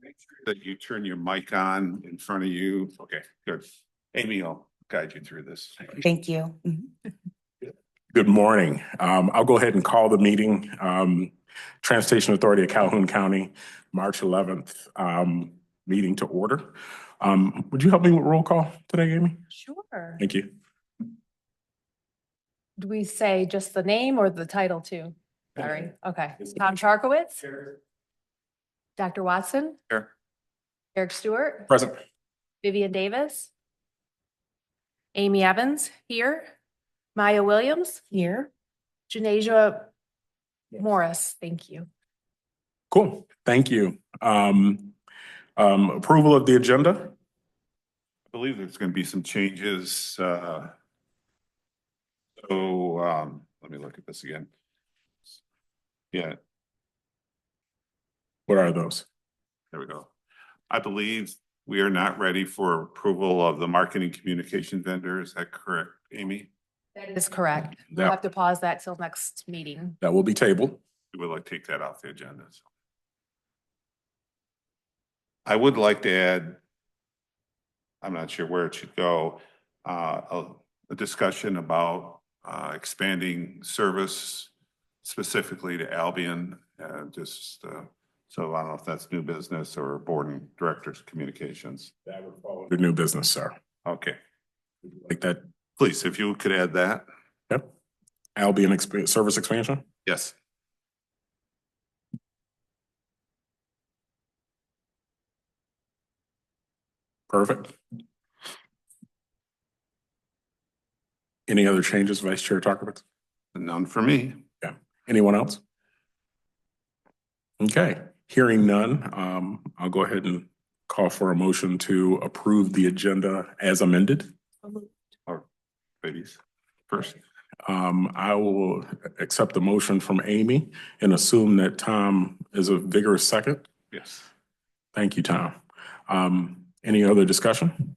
make sure that you turn your mic on in front of you. Okay, good. Amy will guide you through this. Thank you. Good morning. I'll go ahead and call the meeting. Transportation Authority of Calhoun County, March 11th, meeting to order. Would you help me with roll call today, Amy? Sure. Thank you. Do we say just the name or the title too? Sorry. Okay. Tom Charkowitz. Here. Dr. Watson. Here. Eric Stewart. Present. Vivian Davis. Amy Evans here. Maya Williams. Here. Janasia Morris. Thank you. Cool. Thank you. Approval of the agenda. I believe there's going to be some changes. Let me look at this again. Yeah, What are those? there we go. I believe we are not ready for approval of the marketing communication vendor. Is that correct, Amy? That is correct. We'll Yeah. have to pause that till next meeting. That will be tabled. We would like to take that off the agenda. I would like to add, I'm not sure where it should go, a discussion about expanding service specifically to Albion, so I don't know if that's new business or board and directors communications. That would follow the new business, sir. Okay, Like that. please, if you could add that. Yep. Albion service expansion. Yes. Perfect. Any other changes, Vice Chair Tarkovitz? None for me. Yeah. Anyone else? Okay, hearing none, I'll go ahead and call for a motion to approve the agenda as amended. Or ladies first. I will accept the motion from Amy and assume that Tom is a vigorous second. Yes. Thank you, Tom. Any other discussion?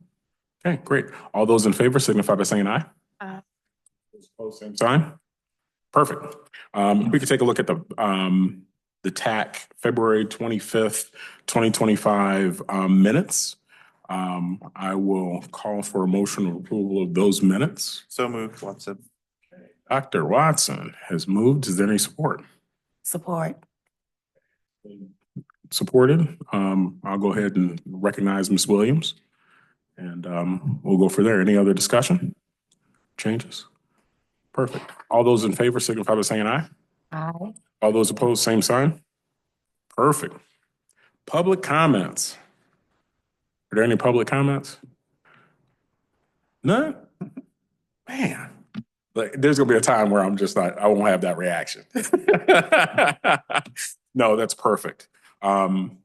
Okay, great. All those in favor signify by saying aye. Same sign. Perfect. We could take a look at the TACC February 25th, 2025 minutes. I will call for a motion of approval of those minutes. So moved, Watson. Dr. Watson has moved. Is there any support? Support. Supported. I'll go ahead and recognize Ms. Williams. And we'll go for there. Any other discussion? Changes? Perfect. All those in favor signify by saying aye. Aye. All those opposed, same sign. Perfect. Public comments. Are there any public comments? None? Man, like, there's gonna be a time where I'm just like, I won't have that reaction. No, that's perfect. On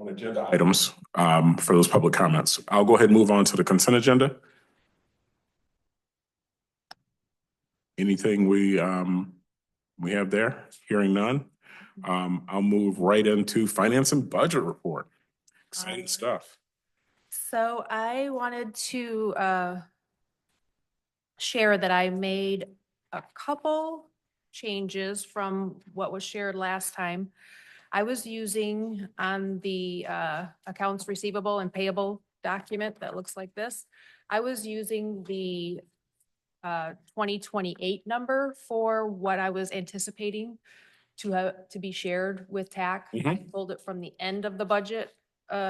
agenda items for those public comments. I'll go ahead and move on to the consent agenda. Anything we have there? Hearing none. I'll move right into finance and budget report. Exciting stuff. So I wanted to share that I made a couple changes from what was shared last time. I was using on the accounts receivable and payable document that looks like this. I was using the 2028 number for what I was anticipating to be shared with TACC. I pulled it from the end of the budget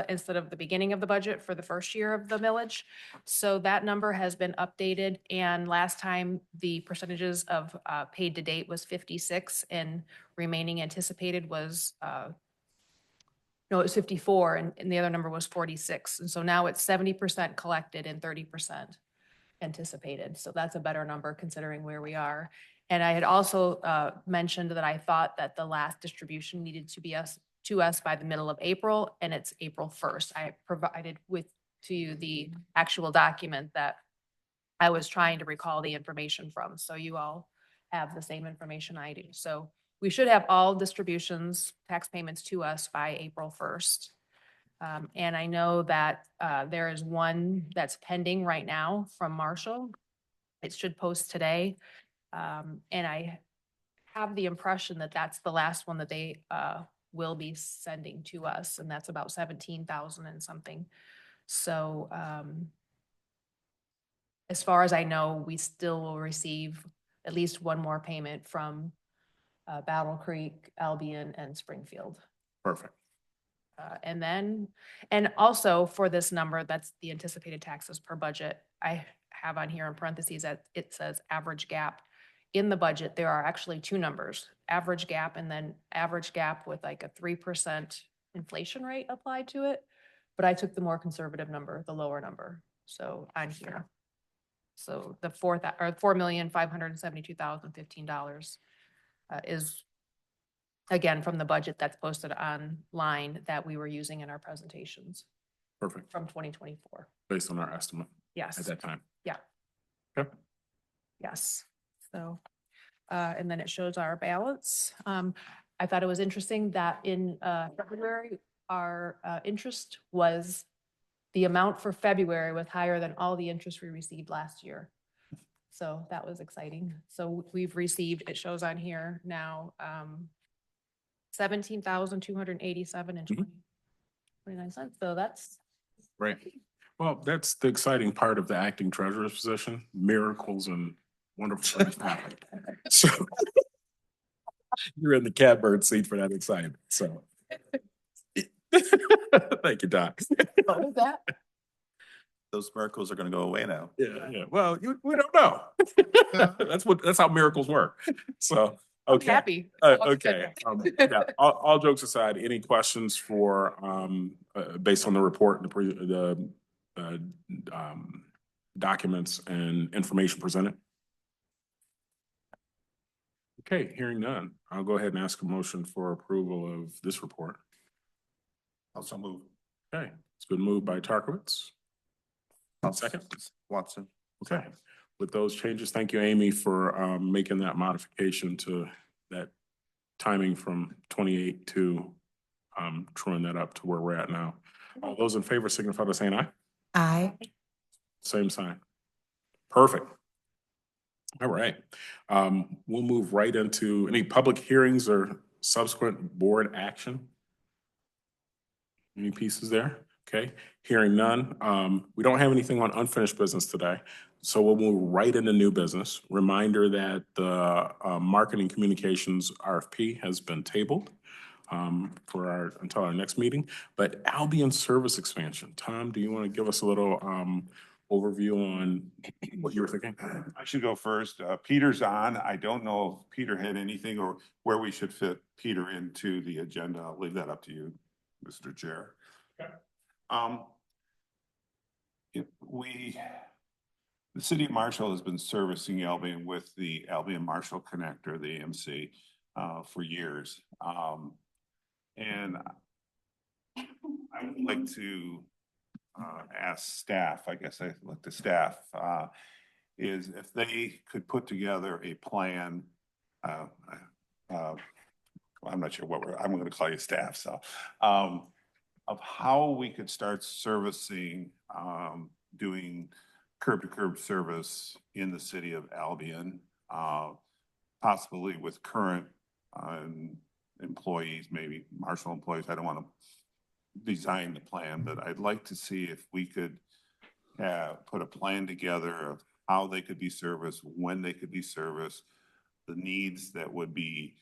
instead of the beginning of the budget for the first year of the millage. So that number has been updated, and last time the percentages of paid to date was 56 and remaining anticipated was no, it was 54 and the other number was 46. And so now it's 70% collected and 30% anticipated. So that's a better number considering where we are. And I had also mentioned that I thought that the last distribution needed to be to us by the middle of April, and it's April 1st. I provided to you the actual document that I was trying to recall the information from. So you all have the same information I do. So we should have all distributions, tax payments to us by April 1st. And I know that there is one that's pending right now from Marshall. It should post today. And I have the impression that that's the last one that they will be sending to us, and that's about 17,000 and something. So, as far as I know, we still will receive at least one more payment from Battle Creek, Albion, and Springfield. Perfect. And also for this number, that's the anticipated taxes per budget. I have on here in parentheses that it says average gap. In the budget, there are actually two numbers, average gap and then average gap with like a 3% inflation rate applied to it. But I took the more conservative number, the lower number. So on here. So the $4,572,015 is, again, from the budget that's posted online that we were using in our presentations Perfect. from 2024. Based on our estimate at Yes, that time. Yeah. Okay. yes. So, and then it shows our balance. I thought it was interesting that in February, our interest was, the amount for February was higher than all the interest we received last year. So that was exciting. So we've received, it shows on here now, 17,287 and 29 cents. So that's Right. Well, that's the exciting part of the acting treasurer's position, miracles and wonderful things happen. So you're in the catbird seat for that excitement, so. Thank you, Doc. what was that? Those miracles are gonna go away now. Yeah. Well, we don't know. That's how miracles work. So, I'm okay. happy. Okay. Yeah, all jokes aside, any questions for, based on the report, the documents and information presented? Okay, hearing none, I'll go ahead and ask a motion for approval of this report. Also move. Okay, it's been moved by Tarkowitz. Second. Watson. Okay, with those changes, thank you, Amy, for making that modification to that timing from 28 to truing that up to where we're at now. All those in favor signify by saying aye. Aye. Same sign. Perfect. All right. We'll move right into any public hearings or subsequent board action. Any pieces there? Okay, hearing none. We don't have anything on unfinished business today, so we'll move right into new business. Reminder that the marketing communications RFP has been tabled until our next meeting. But Albion service expansion, Tom, do you want to give us a little overview on what you were thinking? I should go first. Peter's on. I don't know if Peter had anything or where we should fit Peter into the agenda. I'll leave that up to you, Mr. Chair. Okay. The city of Marshall has been servicing Albion with the Albion Marshall Connector, the AMC, for years. And I would like to ask staff, I guess I look to staff, is if they could put together a plan. I'm not sure I'm going to call you staff, so of how we could start servicing, doing curb-to-curb service in the city of Albion, possibly with current employees, maybe Marshall employees. I don't want to design the plan, but I'd like to see if we could put a plan together of how they could be serviced, when they could be serviced, the needs that would be.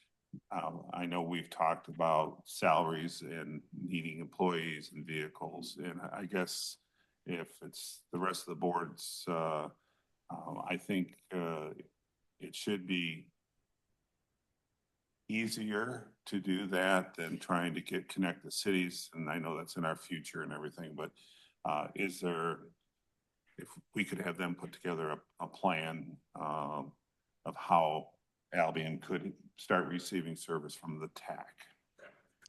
I know we've talked about salaries and needing employees and vehicles, and I guess if it's the rest of the boards, I think it should be easier to do that than trying to connect the cities. And I know that's in our future and everything, but if we could have them put together a plan of how Albion could start receiving service from the TACC.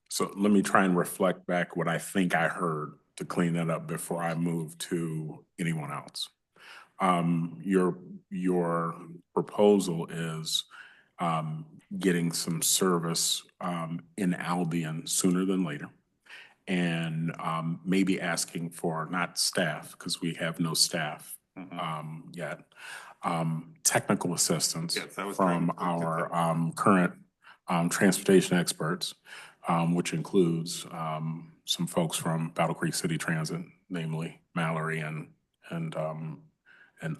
So let me try and reflect back what I think I heard to clean that up before I move to anyone else. Your proposal is getting some service in Albion sooner than later, and maybe asking for not staff, because we have no staff yet, technical assistance Yes, I was from trying to- our current transportation experts, which includes some folks from Battle Creek City Transit, namely Mallory and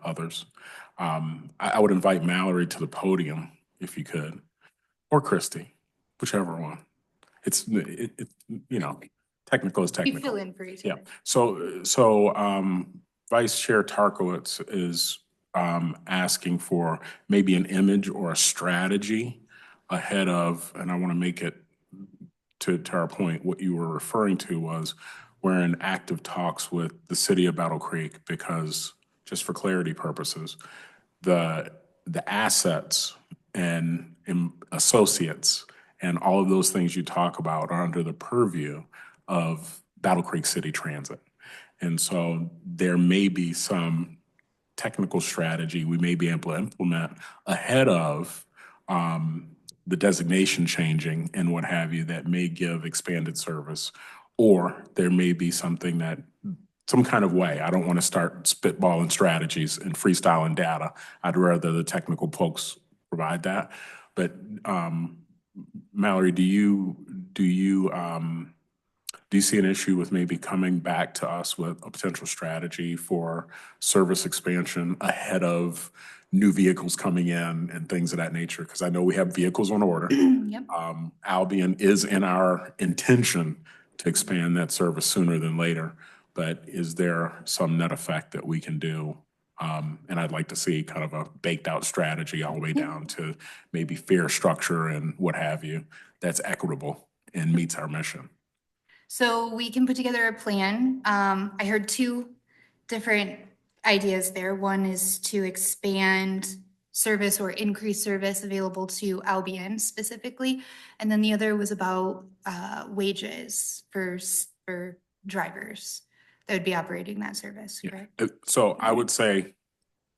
others. I would invite Mallory to the podium if you could, or Christy, whichever one. It's, you know, technical is You technical. fill in for each Yeah, other. so Vice Chair Tarkowitz is asking for maybe an image or a strategy ahead of, and I want to make it to our point, what you were referring to was we're in active talks with the city of Battle Creek because, just for clarity purposes, the assets and associates and all of those things you talk about are under the purview of Battle Creek City Transit. And so there may be some technical strategy we may be able to implement ahead of the designation changing and what have you that may give expanded service. Or there may be something that, some kind of way, I don't want to start spitballing strategies and freestyling data. I'd rather the technical folks provide that. But Mallory, do you see an issue with maybe coming back to us with a potential strategy for service expansion ahead of new vehicles coming in and things of that nature? Because I know we have vehicles on order. Yep. Albion is in our intention to expand that service sooner than later. But is there some net effect that we can do? And I'd like to see kind of a baked out strategy all the way down to maybe fare structure and what have you that's equitable and meets our mission. So we can put together a plan. I heard two different ideas there. One is to expand service or increase service available to Albion specifically. And then the other was about wages for drivers that would be operating that service, correct? So I would say,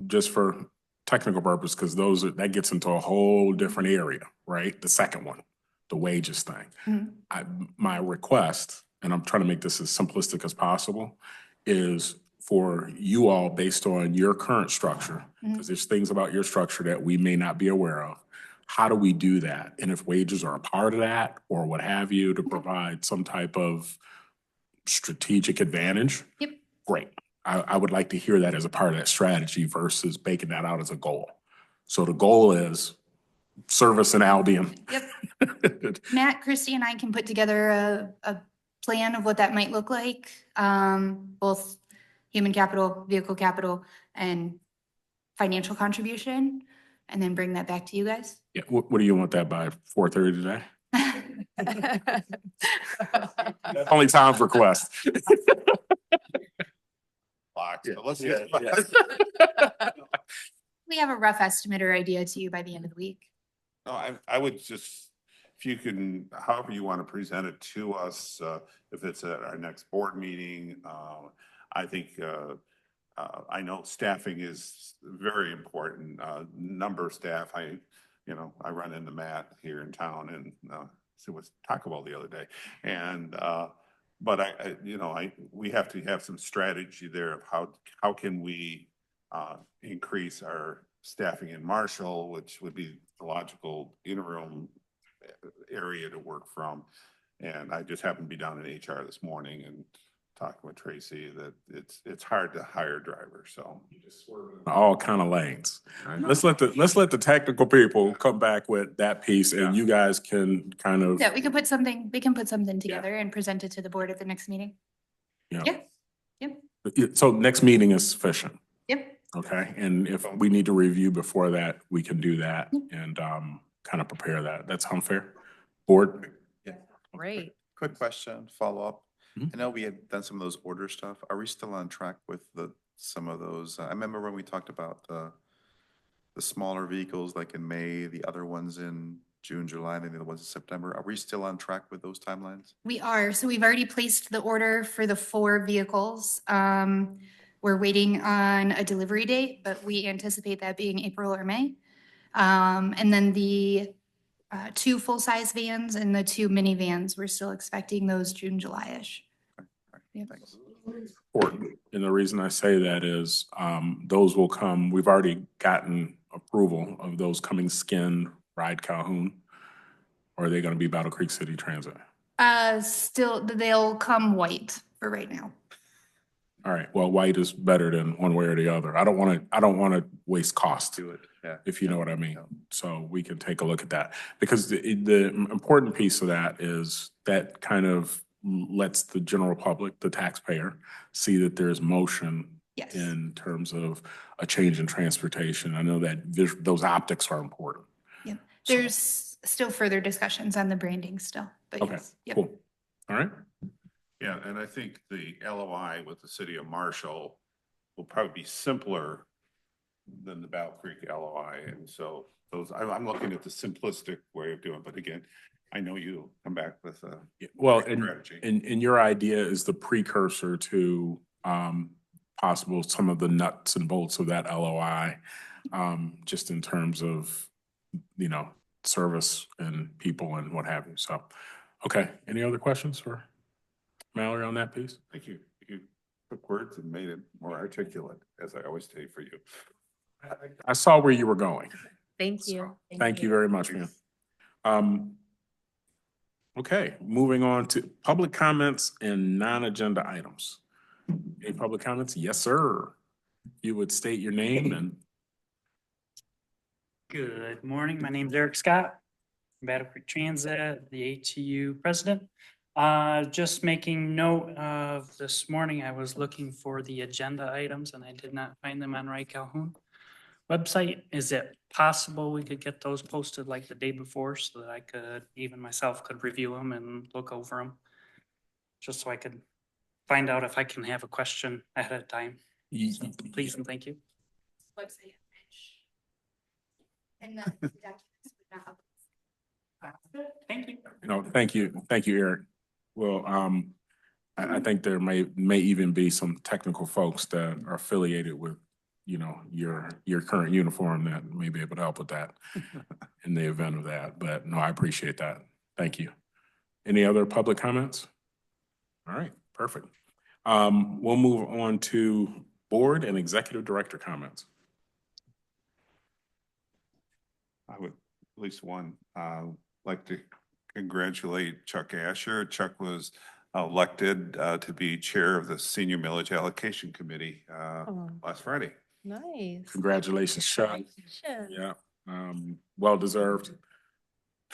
just for technical purpose, because that gets into a whole different area, right? The second one, the wages thing. My request, and I'm trying to make this as simplistic as possible, is for you all, based on your current structure, because there's things about your structure that we may not be aware of. How do we do that? And if wages are a part of that or what have you, to provide some type of strategic advantage? Yep. Great. I would like to hear that as a part of that strategy versus baking that out as a goal. So the goal is service in Albion. Yep. Matt, Christy, and I can put together a plan of what that might look like, both human capital, vehicle capital, and financial contribution, and then bring that back to you guys. Yeah, what do you want that by 4:30 today? Only time for quests. Let's We have a rough estimate or idea to you by the end of the week. No, I would just, if you can, however you want to present it to us, if it's at our next board meeting, I think, I know staffing is very important, number of staff. I run into Matt here in town and, so it was Taco Bell the other day. And, but we have to have some strategy there of how can we, increase our staffing in Marshall, which would be the logical interim area to work from. And I just happened to be down in HR this morning and talking with Tracy that it's hard to hire drivers, so. All kind of lanes. Let's let the technical people come back with that piece and you guys can kind of. Yeah, we can put something together and present it to the board at the next meeting. Yeah. Yep. So next meeting is sufficient. Yep. Okay, and if we need to review before that, we can do that and kind of prepare that. That sound fair? Board? Great. Quick question, follow up. Mhm. I know we had done some of those order stuff. Are we still on track with some of those? I remember when we talked about the smaller vehicles like in May, the other ones in June, July, maybe the ones in September. Are we still on track with those timelines? We are. So we've already placed the order for the 4 vehicles. We're waiting on a delivery date, but we anticipate that being April or May. And then the 2 full-size vans and the 2 minivans, we're still expecting those June, July-ish. Yep. Thanks. Important. And the reason I say that is those will come, we've already gotten approval of those coming Skin, Ride Calhoun, or are they going to be Battle Creek City Transit? Still, they'll come white for right now. All right, well, white is better than one way or the other. I don't want to waste cost, Do it, yeah. if you know what I mean. So we can take a look at that. Because the important piece of that is that kind of lets the general public, the taxpayer, see that there's motion Yes. in terms of a change in transportation. I know that those optics are important. Yep. So- There's still further discussions on the branding still, but Okay, yes. Yep. cool. All right, Yeah, and I think the LOI with the city of Marshall will probably be simpler than the Battle Creek LOI. And so those, I'm looking at the simplistic way of doing, it. But again, I know you come back with a yeah, well, strategy. and your idea is the precursor to possible some of the nuts and bolts of that LOI, just in terms of, you know, service and people and what have you. So, okay, any other questions for Mallory on that piece? Thank you. You took words and made it more articulate, as I always say for you. I saw where you were going. Thank you. Thank you very much, ma'am. Okay, moving on to public comments and non-agenda items. Any public comments? Yes, sir. You would state your name and, Good morning. My name's Eric Scott, Battle Creek Transit, the ATU president. Just making note of this morning, I was looking for the agenda items and I did not find them on Ray Calhoun website. Is it possible we could get those posted like the day before so that I could, even myself could review them and look over them? Just so I could find out if I can have a question ahead of time. So, please and thank you. Website. And the documents would not upload. Thank you. thank you, Eric. Well, I think there may even be some technical folks that are affiliated with, you know, your current uniform that may be able to help with that in the event of that. But no, I appreciate that. Thank you. Any other public comments? All right, perfect. We'll move on to board and executive director comments. I would, at least one, like to congratulate Chuck Asher. Chuck was elected to be chair of the Senior Millage Allocation Committee Oh, last Friday. nice. Congratulations, Chuck. Congratulations. Yeah, well deserved.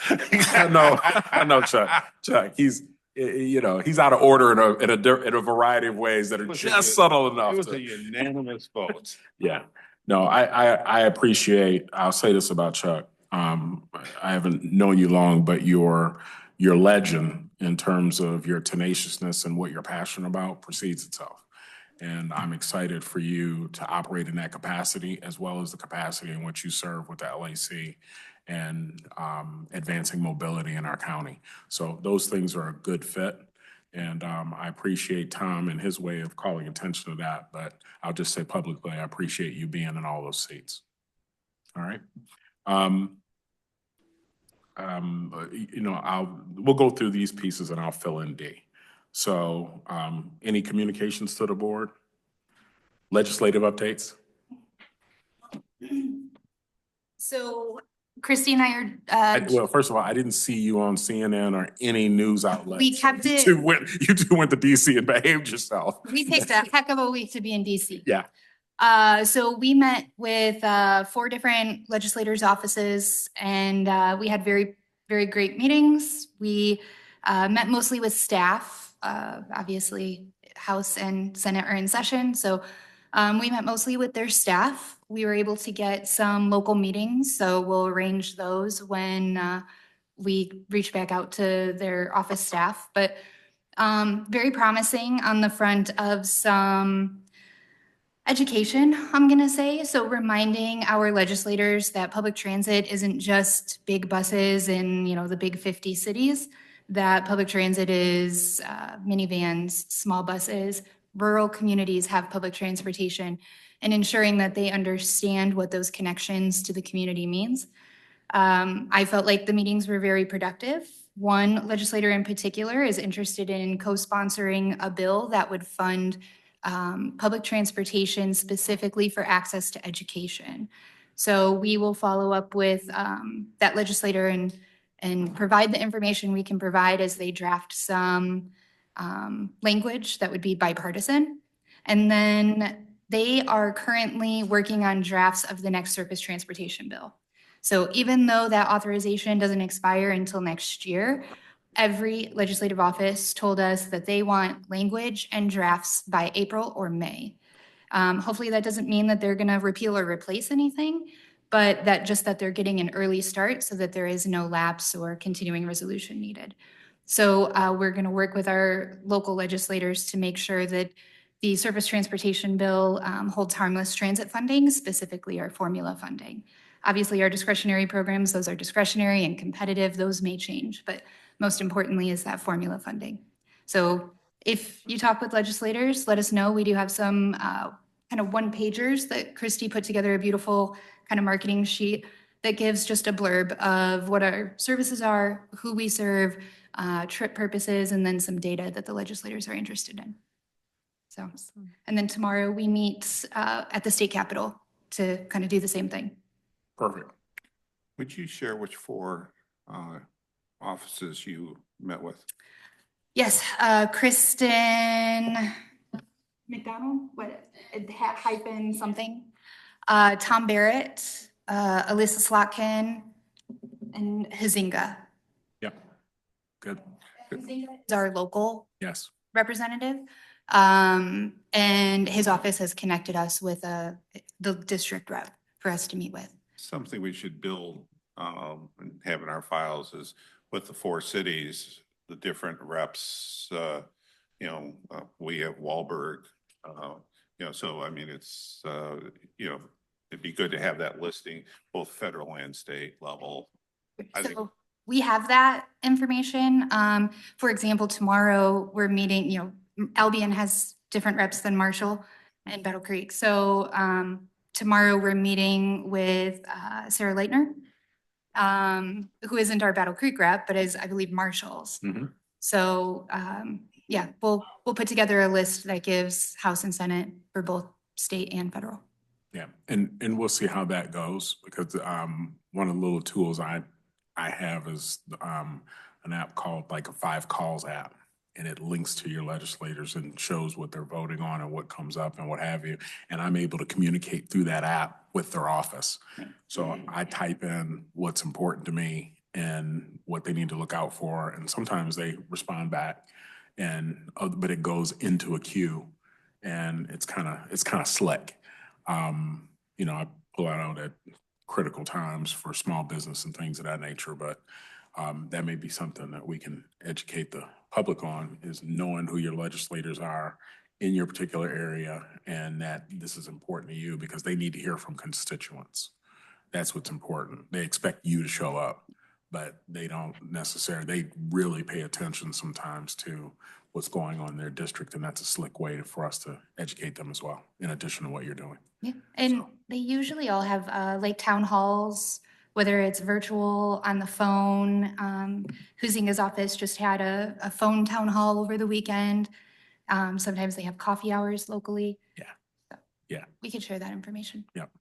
I know Chuck. Chuck, he's, you know, he's out of order in a variety of ways that are just subtle enough. It was to- a unanimous vote. Yeah, no, I appreciate, I'll say this about Chuck. I haven't known you long, but your legend in terms of your tenaciousness and what you're passionate about precedes itself. And I'm excited for you to operate in that capacity as well as the capacity in which you serve with the LAC and advancing mobility in our county. So those things are a good fit. And I appreciate Tom and his way of calling attention to that, but I'll just say publicly, I appreciate you being in all those seats. All right. You know, we'll go through these pieces and I'll fill in D. So any communications to the board? Legislative updates? So Christy and I are, Well, first of all, I didn't see you on CNN or any news outlet. we kept it, You two went to DC and behaved yourself. we picked a heck of a week to be in DC. Yeah. So we met with 4 different legislators' offices and we had very, very great meetings. We met mostly with staff. Obviously, House and Senate are in session, so we met mostly with their staff. We were able to get some local meetings, so we'll arrange those when we reach back out to their office staff. But very promising on the front of some education, I'm gonna say. So reminding our legislators that public transit isn't just big buses in, you know, the big 50 cities, that public transit is minivans, small buses, rural communities have public transportation, and ensuring that they understand what those connections to the community means. I felt like the meetings were very productive. One legislator in particular is interested in co-sponsoring a bill that would fund public transportation specifically for access to education. So we will follow up with that legislator and provide the information we can provide as they draft some language that would be bipartisan. And then they are currently working on drafts of the next surface transportation bill. So even though that authorization doesn't expire until next year, every legislative office told us that they want language and drafts by April or May. Hopefully that doesn't mean that they're gonna repeal or replace anything, but that they're getting an early start so that there is no lapse or continuing resolution needed. So we're gonna work with our local legislators to make sure that the surface transportation bill holds harmless transit funding, specifically our formula funding. Obviously, our discretionary programs, those are discretionary and competitive, those may change, but most importantly is that formula funding. So if you talk with legislators, let us know. We do have some kind of one-pagers that Christy put together, a beautiful kind of marketing sheet that gives just a blurb of what our services are, who we serve, trip purposes, and then some data that the legislators are interested in. So, and then tomorrow we meet at the state capitol to kind of do the same thing. Perfect. Would you share which four offices you met with? Yes, Kristen McDonald, hyphen something, Tom Barrett, Alyssa Slotkin, and Hazinga. Yep. Good. Hazinga is our local Yes. representative. And his office has connected us with the district rep for us to meet with. Something we should build and have in our files is with the four cities, the different reps, we have Wahlberg, so I mean, it's, it'd be good to have that listing, both federal and state level. So we have that information. For example, tomorrow we're meeting, Albion has different reps than Marshall and Battle Creek. So tomorrow we're meeting with Sarah Leitner, who isn't our Battle Creek rep, but is, I believe, Marshall's. Mm-hmm. So yeah, we'll put together a list that gives House and Senate for both state and federal. Yeah, and we'll see how that goes, because one of the little tools I have is an app called like a 5 Calls app, and it links to your legislators and shows what they're voting on and what comes up and what have you. And I'm able to communicate through that app with their office. So I type in what's important to me and what they need to look out for, and sometimes they respond back, but it goes into a queue, and it's kind of slick. I pull it out at critical times for small business and things of that nature, but that may be something that we can educate the public on, is knowing who your legislators are in your particular area, and that this is important to you because they need to hear from constituents. That's what's important. They expect you to show up, but they don't necessarily, they really pay attention sometimes to what's going on in their district, and that's a slick way for us to educate them as well, in addition to what you're doing. Yeah, and they usually all have like town halls, whether it's virtual, on the phone. Huizinga's office just had a phone town hall over the weekend. Sometimes they have coffee hours locally. Yeah. So Yeah. we can share that information. Yep.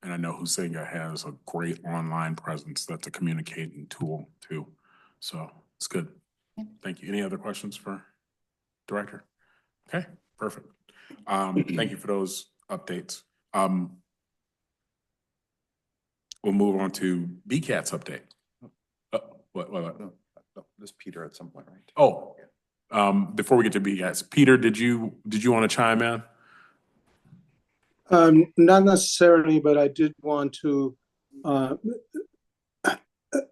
And I know Huizinga has a great online presence that's a communicating tool too. So it's good. Yeah. Thank you. Any other questions for Director? Okay, perfect. Thank you for those updates. We'll move on to BCAT's update. What? No, this Peter at some point, right? Oh, before we get to BCAT's, Peter, did you want to chime in? Not necessarily, but I did want to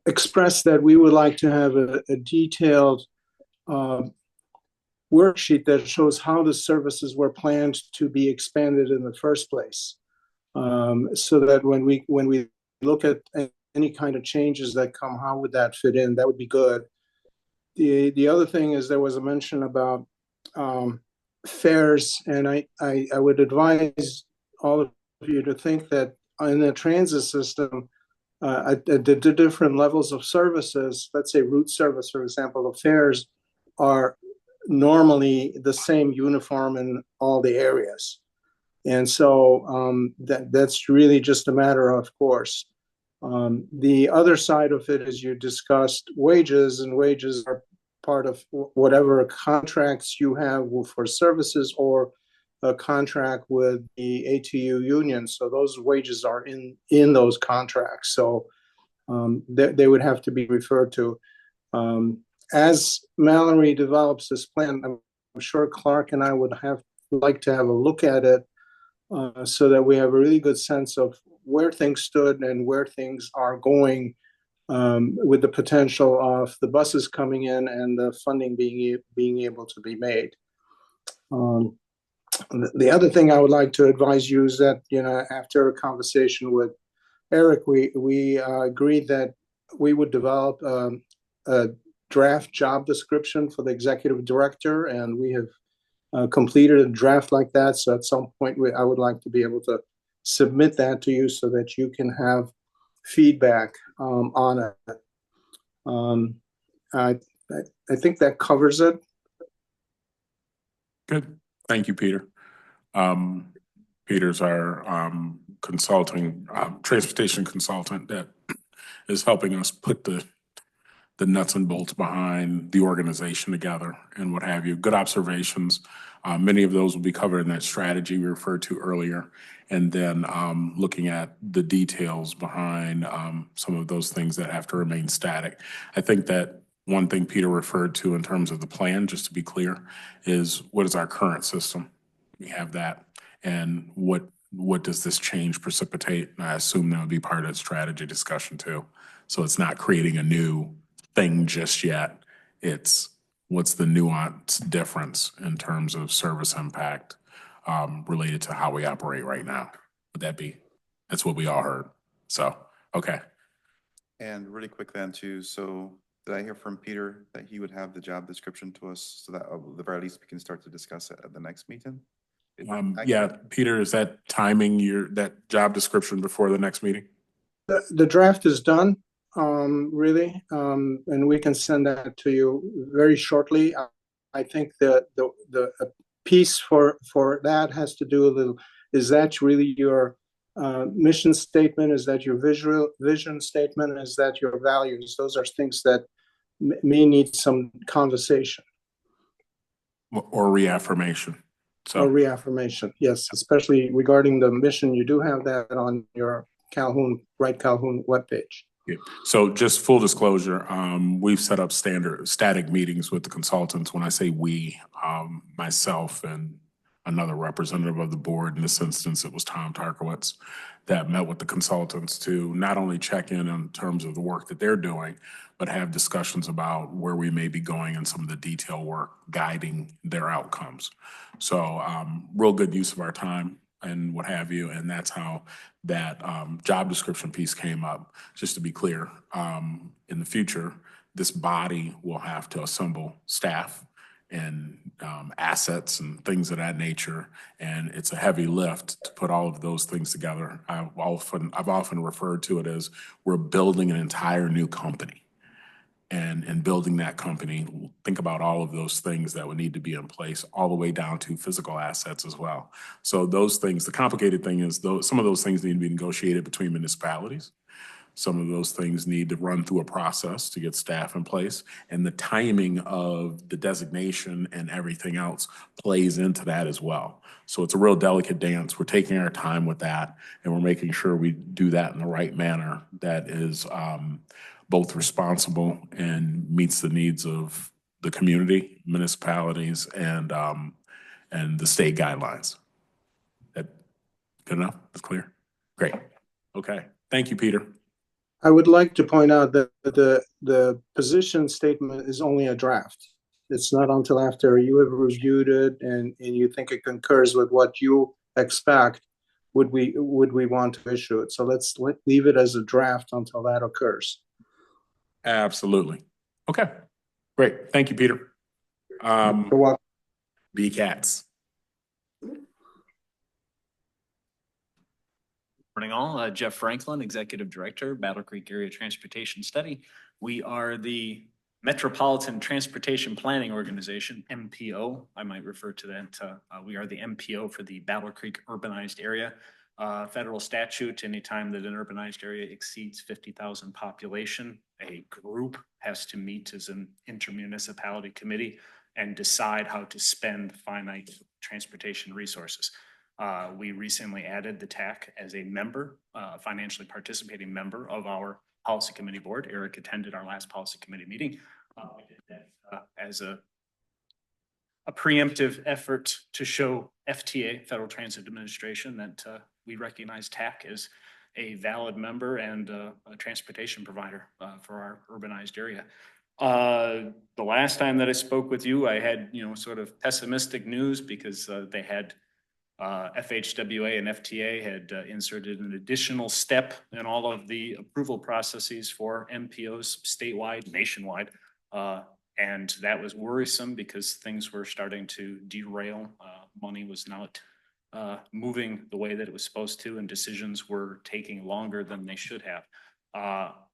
express that we would like to have a detailed worksheet that shows how the services were planned to be expanded in the first place, so that when we look at any kind of changes that come, how would that fit in? That would be good. The other thing is there was a mention about fares, and I would advise all of you to think that in the transit system, at the different levels of services, let's say route service, for example, the fares are normally the same, uniform in all the areas. And so that's really just a matter of course. The other side of it is you discussed wages, and wages are part of whatever contracts you have for services or a contract with the ATU union. So those wages are in those contracts. So they would have to be referred to. As Mallory develops this plan, I'm sure Clark and I would like to have a look at it so that we have a really good sense of where things stood and where things are going, with the potential of the buses coming in and the funding being able to be made. The other thing I would like to advise you is that, after a conversation with Eric, we agreed that we would develop a draft job description for the executive director, and we have completed a draft like that. So at some point, I would like to be able to submit that to you so that you can have feedback on it. I think that covers it. Good. Thank you, Peter. Peter's our transportation consultant that is helping us put the nuts and bolts behind the organization together and what have you. Good observations. Many of those will be covered in that strategy we referred to earlier. And then looking at the details behind some of those things that have to remain static. I think that one thing Peter referred to in terms of the plan, just to be clear, is what is our current system? We have that. And what does this change precipitate? And I assume that would be part of the strategy discussion too. So it's not creating a new thing just yet. It's what's the nuance difference in terms of service impact related to how we operate right now. Would that be? That's what we all heard. So, okay. And really quick then too, so did I hear from Peter that he would have the job description to us so that at the very least we can start to discuss it at the next meeting? Yeah, Peter, is that timing that job description before the next meeting? The draft is done, really, and we can send that to you very shortly. I think that the piece for that has to do a little. Is that really your mission statement? Is that your vision statement? Is that your values? Those are things that may need some conversation or reaffirmation. So, or reaffirmation, yes, especially regarding the mission. You do have that on your Calhoun webpage. Yeah. So just full disclosure, we've set up static meetings with the consultants. When I say we, myself and another representative of the board, in this instance, it was Tom Tarkowitz, that met with the consultants to not only check in terms of the work that they're doing, but have discussions about where we may be going and some of the detail work guiding their outcomes. So real good use of our time and what have you. And that's how that job description piece came up. Just to be clear, in the future, this body will have to assemble staff and assets and things of that nature. And it's a heavy lift to put all of those things together. I've often referred to it as we're building an entire new company. And in building that company, think about all of those things that would need to be in place, all the way down to physical assets as well. So those things, the complicated thing is some of those things need to be negotiated between municipalities. Some of those things need to run through a process to get staff in place. And the timing of the designation and everything else plays into that as well. So it's a real delicate dance. We're taking our time with that, and we're making sure we do that in the right manner that is both responsible and meets the needs of the community, municipalities, and the state guidelines. That good enough? That's clear? Great. Okay. Thank you, Peter. I would like to point out that the position statement is only a draft. It's not until after you have reviewed it and you think it concurs with what you expect would we want to issue it. So let's leave it as a draft until that occurs. Absolutely. Okay. Great. Thank you, Peter. You're welcome. BCATS. Morning all, Jeff Franklin, Executive Director, Battle Creek Area Transportation Study. We are the Metropolitan Transportation Planning Organization, MPO. I might refer to that. We are the MPO for the Battle Creek urbanized area. federal statute, anytime that an urbanized area exceeds 50,000 population, a group has to meet as an intermunicipality committee and decide how to spend finite transportation resources. We recently added the TAC as a member, financially participating member of our policy committee board. Eric attended our last policy committee meeting. We did that as a preemptive effort to show FTA, Federal Transit Administration, that we recognize TAC as a valid member and a transportation provider for our urbanized area. The last time that I spoke with you, I had, sort of pessimistic news because they had FHWA and FTA had inserted an additional step in all of the approval processes for MPOs statewide, nationwide. And that was worrisome because things were starting to derail. Money was not moving the way that it was supposed to, and decisions were taking longer than they should have.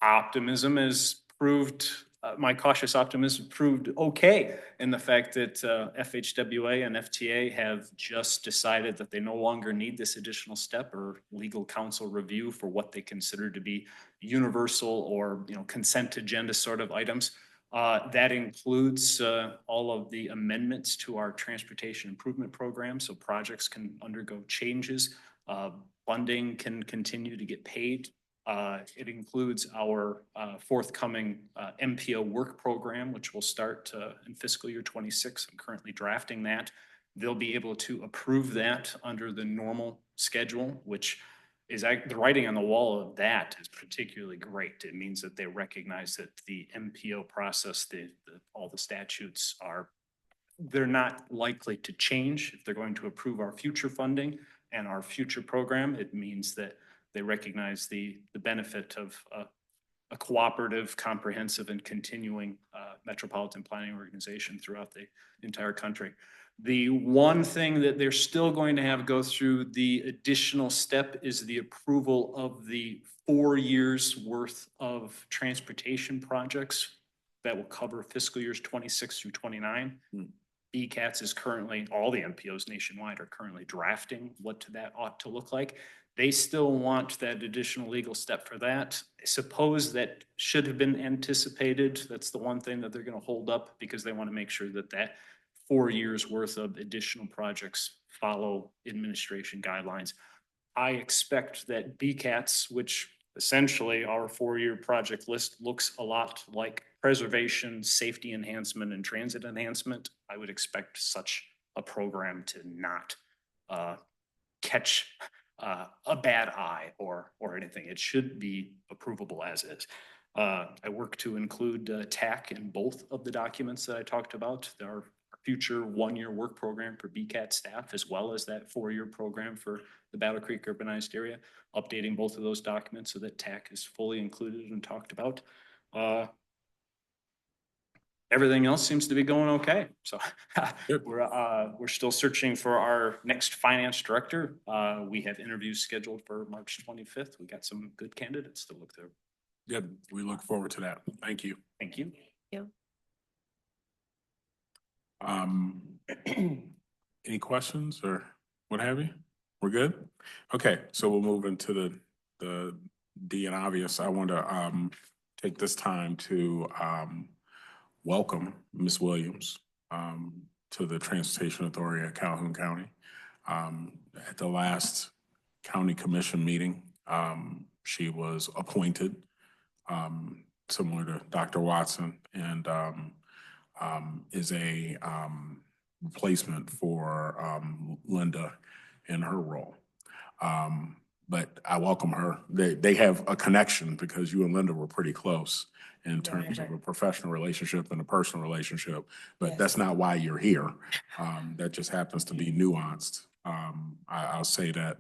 Optimism has proved, my cautious optimism proved okay in the fact that FHWA and FTA have just decided that they no longer need this additional step or legal counsel review for what they consider to be universal or consent agenda sort of items. That includes all of the amendments to our transportation improvement program, so projects can undergo changes. Funding can continue to get paid. It includes our forthcoming MPO work program, which will start in fiscal year 26. I'm currently drafting that. They'll be able to approve that under the normal schedule, which is the writing on the wall of that is particularly great. It means that they recognize that the MPO process, all the statutes they're not likely to change if they're going to approve our future funding and our future program. It means that they recognize the benefit of a cooperative, comprehensive, and continuing metropolitan planning organization throughout the entire country. The one thing that they're still going to have go through the additional step is the approval of the 4 years worth of transportation projects that will cover fiscal years 26 through 29. BCATS is currently, all the MPOs nationwide are currently drafting what that ought to look like. They still want that additional legal step for that. I suppose that should have been anticipated. That's the one thing that they're going to hold up because they want to make sure that 4 years worth of additional projects follow administration guidelines. I expect that BCATS, which essentially our 4-year project list looks a lot like preservation, safety enhancement, and transit enhancement. I would expect such a program to not catch a bad eye or anything. It should be approvable as is. I work to include TAC in both of the documents that I talked about. There are future 1-year work program for BCAT staff, as well as that 4-year program for the Battle Creek urbanized area, updating both of those documents so that TAC is fully included and talked about. Everything else seems to be going okay. So we're still searching for our next finance director. We have interviews scheduled for March 25th. We got some good candidates to look through. Good. We look forward to that. Thank you. Thank you. Any questions or what have you? We're good? Okay, so we'll move into the D and obvious. I want to take this time to welcome Ms. Williams to the Transportation Authority of Calhoun County. At the last county commission meeting, she was appointed, similar to Dr. Watson, and is a replacement for Linda in her role. But I welcome her. They have a connection because you and Linda were pretty close in terms of a professional relationship and a personal relationship, but that's not why you're here. That just happens to be nuanced. I'll say that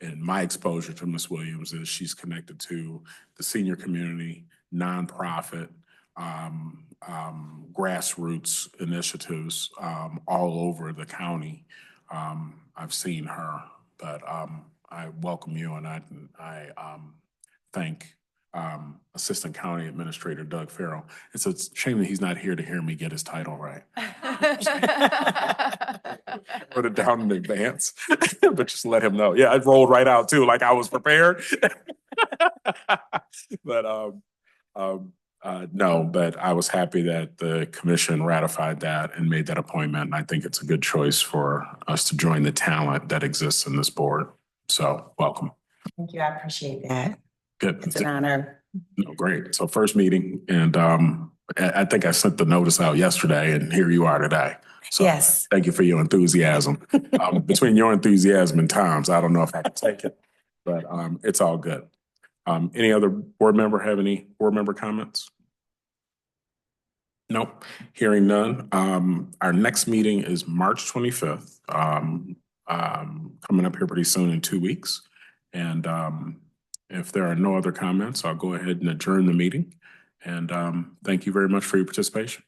in my exposure to Ms. Williams is she's connected to the senior community, nonprofit, grassroots initiatives all over the county. I've seen her, but I welcome you, and I thank Assistant County Administrator Doug Farrell. It's a shame that he's not here to hear me get his title right. Wrote it down in advance, but just let him know. Yeah, it rolled right out too, like I was prepared. But, no, but I was happy that the commission ratified that and made that appointment. And I think it's a good choice for us to join the talent that exists in this board. So welcome. Thank you. I appreciate that. Good. It's an honor. No, great. So first meeting, and I think I sent the notice out yesterday, and here you are today. So Yes. thank you for your enthusiasm. Between your enthusiasm and Tom's, I don't know if I can take it, but it's all good. Any other board member have any board member comments? Nope. Hearing none. Our next meeting is March 25th. Coming up here pretty soon in 2 weeks. And if there are no other comments, I'll go ahead and adjourn the meeting. And thank you very much for your participation.